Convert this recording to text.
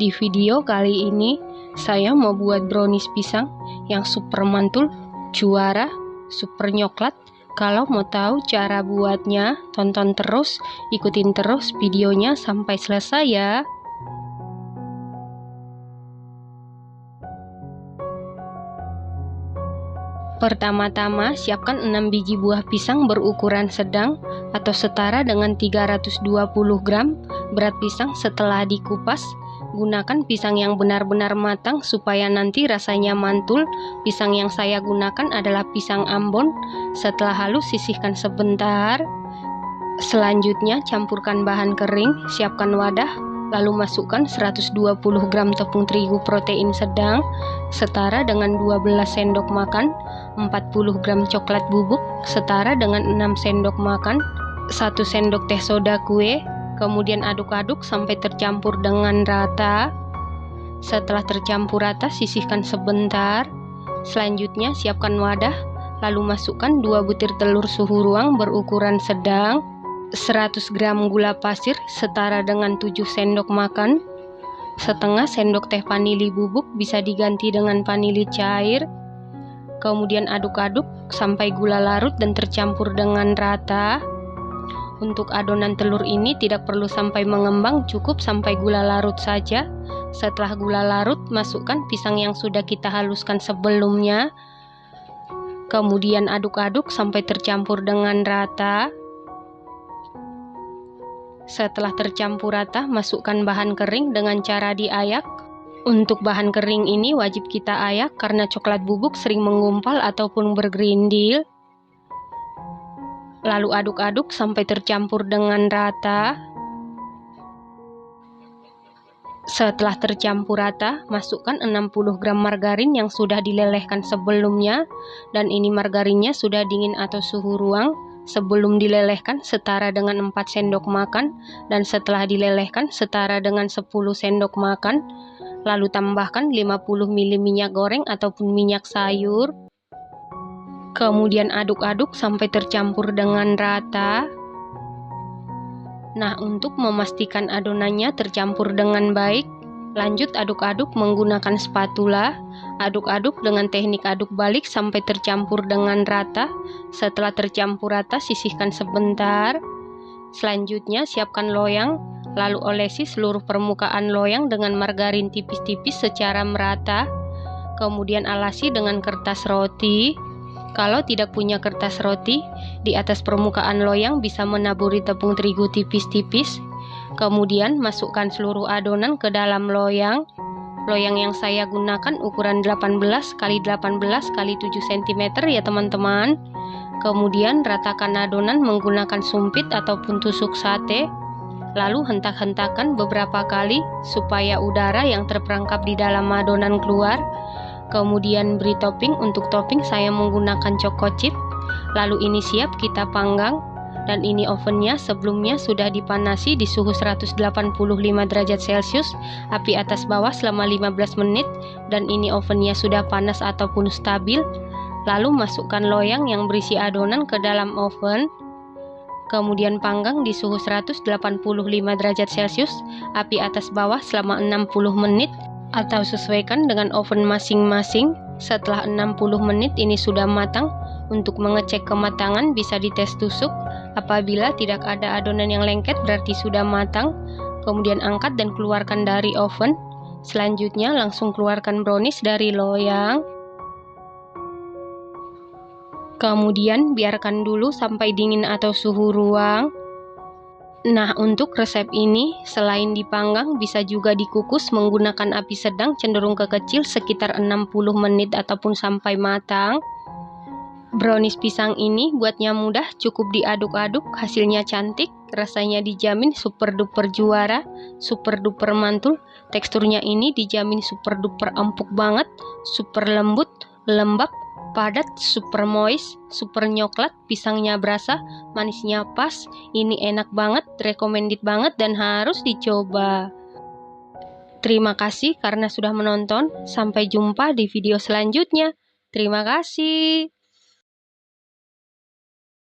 Di video kali ini, saya mau buat brownies pisang yang super mantul, juara, super nyoklat. Kalau mau tahu cara buatnya, tonton terus, ikutin terus videonya sampai selesai ya. Pertama-tama, siapkan 6 biji buah pisang berukuran sedang atau setara dengan 320 gram berat pisang. Setelah dikupas, gunakan pisang yang benar-benar matang supaya nanti rasanya mantul. Pisang yang saya gunakan adalah pisang Ambon. Setelah halus, sisihkan sebentar. Selanjutnya, campurkan bahan kering, siapkan wadah, lalu masukkan 120 gram tepung terigu protein sedang setara dengan 12 sendok makan, 40 gram coklat bubuk setara dengan 6 sendok makan, 1 sendok teh soda kue. Kemudian aduk-aduk sampai tercampur dengan rata. Setelah tercampur rata, sisihkan sebentar. Selanjutnya, siapkan wadah, lalu masukkan 2 butir telur suhu ruang berukuran sedang, 100 gram gula pasir setara dengan 7 sendok makan, setengah sendok teh vanili bubuk, bisa diganti dengan vanili cair. Kemudian aduk-aduk sampai gula larut dan tercampur dengan rata. Untuk adonan telur ini tidak perlu sampai mengembang, cukup sampai gula larut saja. Setelah gula larut, masukkan pisang yang sudah kita haluskan sebelumnya. Kemudian aduk-aduk sampai tercampur dengan rata. Setelah tercampur rata, masukkan bahan kering dengan cara diayak. Untuk bahan kering ini wajib kita ayak karena coklat bubuk sering menggumpal ataupun bergerindil. Lalu aduk-aduk sampai tercampur dengan rata. Setelah tercampur rata, masukkan 60 gram margarin yang sudah dilelehkan sebelumnya. Dan ini margarinnya sudah dingin atau suhu ruang. Sebelum dilelehkan setara dengan 4 sendok makan, dan setelah dilelehkan setara dengan 10 sendok makan. Lalu tambahkan 50 ml minyak goreng ataupun minyak sayur. Kemudian aduk-aduk sampai tercampur dengan rata. Nah, untuk memastikan adonannya tercampur dengan baik, lanjut aduk-aduk menggunakan spatula. Aduk-aduk dengan teknik aduk balik sampai tercampur dengan rata. Setelah tercampur rata, sisihkan sebentar. Selanjutnya, siapkan loyang, lalu olesi seluruh permukaan loyang dengan margarin tipis-tipis secara merata. Kemudian alasi dengan kertas roti. Kalau tidak punya kertas roti, di atas permukaan loyang bisa menaburi tepung terigu tipis-tipis. Kemudian masukkan seluruh adonan ke dalam loyang. Loyang yang saya gunakan ukuran 18 x 18 x 7 cm ya teman-teman. Kemudian ratakan adonan menggunakan sumpit ataupun tusuk sate. Lalu hentak-hentakan beberapa kali supaya udara yang terperangkap di dalam adonan keluar. Kemudian beri topping. Untuk topping saya menggunakan choco chip. Lalu ini siap kita panggang. Dan ini ovennya sebelumnya sudah dipanasi di suhu 185 derajat Celcius, api atas bawah selama 15 menit. Dan ini ovennya sudah panas ataupun stabil. Lalu masukkan loyang yang berisi adonan ke dalam oven. Kemudian panggang di suhu 185 derajat Celcius, api atas bawah selama 60 menit. Atau sesuaikan dengan oven masing-masing. Setelah 60 menit ini sudah matang. Untuk mengecek kematangan bisa dites tusuk. Apabila tidak ada adonan yang lengket berarti sudah matang. Kemudian angkat dan keluarkan dari oven. Selanjutnya langsung keluarkan brownies dari loyang. Kemudian biarkan dulu sampai dingin atau suhu ruang. Nah, untuk resep ini selain dipanggang bisa juga dikukus menggunakan api sedang cenderung ke kecil sekitar 60 menit ataupun sampai matang. Brownies pisang ini buatnya mudah, cukup diaduk-aduk, hasilnya cantik, rasanya dijamin super duper juara, super duper mantul. Teksturnya ini dijamin super duper empuk banget, super lembut, lembab, padat, super moist, super nyoklat. Pisangnya berasa, manisnya pas. Ini enak banget, recommended banget dan harus dicoba. Terima kasih karena sudah menonton. Sampai jumpa di video selanjutnya. Terima kasih.